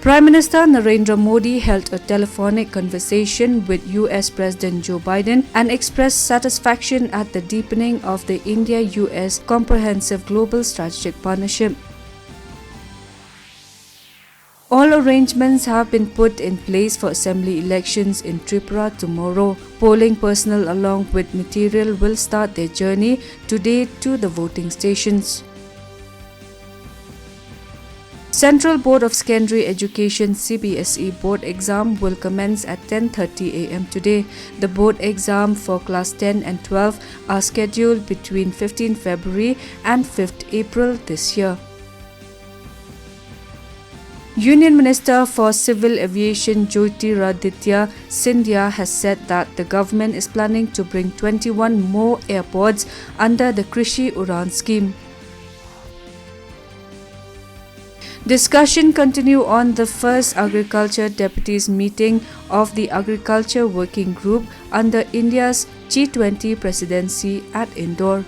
Prime Minister Narendra Modi held a telephonic conversation with US President Joe Biden and expressed satisfaction at the deepening of the India-US Comprehensive Global Strategic Partnership. All arrangements have been put in place for assembly elections in Tripura tomorrow. Polling personnel along with material will start their journey today to the voting stations. Central Board of Secondary Education CBSE board exam will commence at 10:30 a.m. today. The board exam for class 10 and 12 are scheduled between 15 February and 5th April this year. Union Minister for Civil Aviation Jyotiraditya Scindia has said that the government is planning to bring 21 more airports under the Krishi Udan scheme. Discussion continue on the first Agriculture Deputies meeting of the Agriculture Working Group under India's G20 presidency at Indore.